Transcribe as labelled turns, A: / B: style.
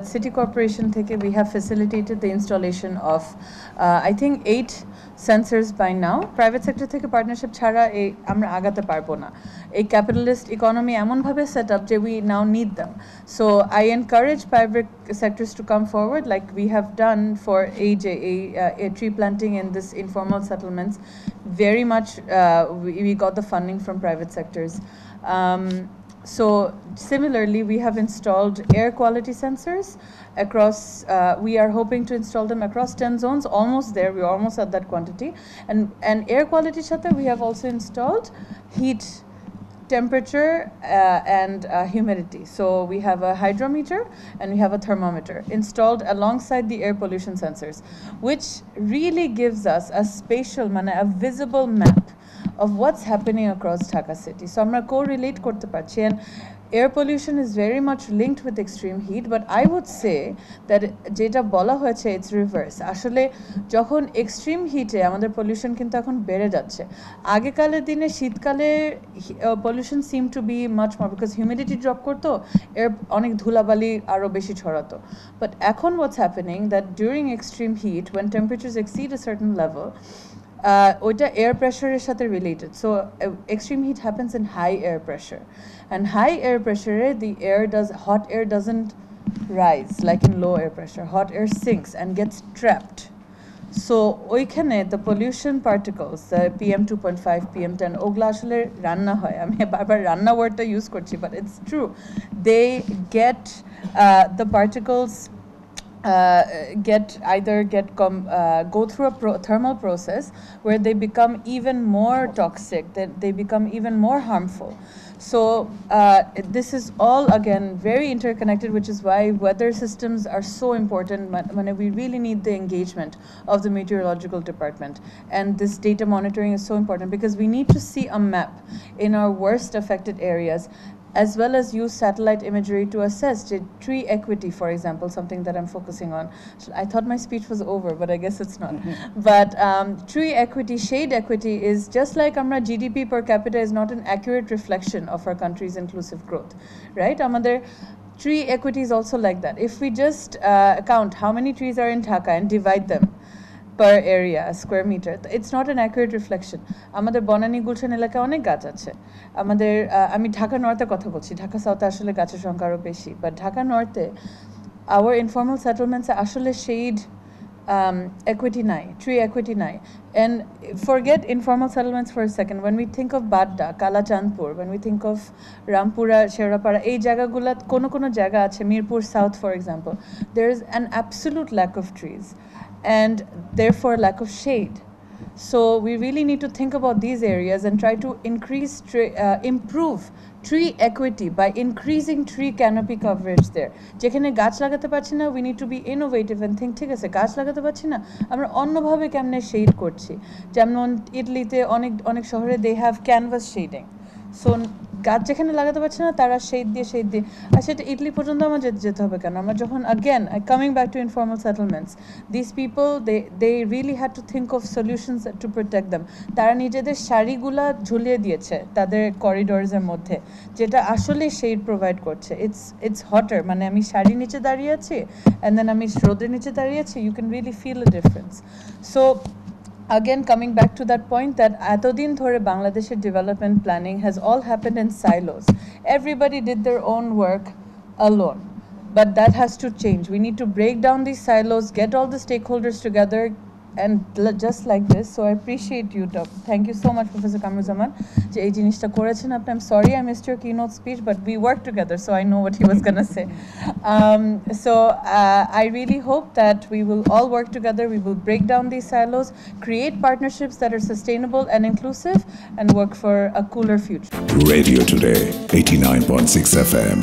A: City Corporation theke we have facilitated the installation of I think 8 sensors by now. Private sector theke partnership chhara amra agate parbo na. A capitalist economy emon bhabe set up je we now need them. So I encourage private sectors to come forward like we have done for a tree planting in this informal settlements. Very much we got the funding from private sectors. So similarly, we have installed air quality sensors across, we are hoping to install them across 10 zones, almost there, we're almost at that quantity. And air quality chata, we have also installed heat, temperature and humidity. So we have a hydrometer and we have a thermometer installed alongside the air pollution sensors, which really gives us a spatial, a visible map of what's happening across Dhaka city. So আমরা correlate করতে পারছি, and air pollution is very much linked with extreme heat, but I would say that যেটা বলা হয়েছে it's reverse. আসলে যখন extreme heat এ আমাদের pollution কিন্তু এখন বেড়ে যাচ্ছে। আগেকালের দিনে শীতকালে pollution seemed to be much more because humidity drop করতো, air অনেক ধুলাবালি আরো বেশি ছড়াতো। But এখন what's happening that during extreme heat when temperatures exceed a certain level, ওইটা air pressure এর সাথে related. So extreme heat happens in high air pressure, and high air pressure hot air doesn't rise like in low air pressure. Hot air sinks and gets trapped. So ওইখানে the pollution particles, the PM 2.5, PM 10 ওগুলা আসলে রান্না হয়, আমি বারবার রান্না ওয়ার্ডটা use করছি, but it's true. They get the particles go through a thermal process where they become even more toxic, that they become even more harmful. So this is all again very interconnected, which is why weather systems are so important. We really need the engagement of the meteorological department, and this data monitoring is so important because we need to see a map in our worst affected areas, as well as use satellite imagery to assess tree equity, for example, something that I'm focusing on. I thought my speech was over, but I guess it's not. But tree equity, shade equity is just like Amra GDP per capita is not an accurate reflection of our country's inclusive growth, right? Amader tree equity is also like that. If we just count how many trees are in Dhaka and divide them per area, square meter, it's not an accurate reflection. আমাদের বনানী গুলশান এলাকায় অনেক গাছ আছে। আমাদের আমি ঢাকা নর্থে কথা বলছি, ঢাকা সাউথে আসলে গাছের সংখ্যা আরো বেশি, বাট ঢাকা নর্থে our informal settlements আসলে shade equity নাই, tree equity নাই. And forget informal settlements for a second. When we think of Badda, Kalachandpur, when we think of Rampura, Sherapara, এই জায়গাগুলা কোনো জায়গা আছে, Mirpur South for example, there is an absolute lack of trees and therefore lack of shade. So we really need to think about these areas and try to improve tree equity by increasing tree canopy coverage there. যেখানে গাছ লাগাতে পারছি না, we need to be innovative and think ঠিক আছে গাছ লাগাতে পারছি না, আমরা অন্যভাবে কেমনে শেড করছি। যেমন ইটালিতে অনেক শহরে they have canvas shading. So গাছ যেখানে লাগাতে পারছে না তারা শেড দিয়ে আর সেটা ইটালি পর্যন্ত আমার যেতে হবে কেন? আমরা যখন again coming back to informal settlements, these people they really had to think of solutions to protect them. তারা নিজেদের শাড়িগুলা ঝুলিয়ে দিয়েছে তাদের করিডোরস এর মধ্যে, যেটা আসলে শেড প্রোভাইড করছে। it's hotter, আমি শাড়ি নিচে দাঁড়িয়ে আছি and then আমি রোদের নিচে দাঁড়িয়ে আছি, you can really feel a difference. So again, coming back to that point that এতদিন ধরে বাংলাদেশের development planning has all happened in silos. Everybody did their own work alone. But that has to change. We need to break down these silos, get all the stakeholders together, and just like this. So I appreciate you, Doc. Thank you so much, Professor Kamruzaman. যে এই জিনিসটা করেছেন আপনি। I'm sorry I missed your keynote speech, but we worked together, so I know what he was going to say. So I really hope that we will all work together. We will break down these silos, create partnerships that are sustainable and inclusive, and work for a cooler future.
B: Radio Today, 89.6 FM.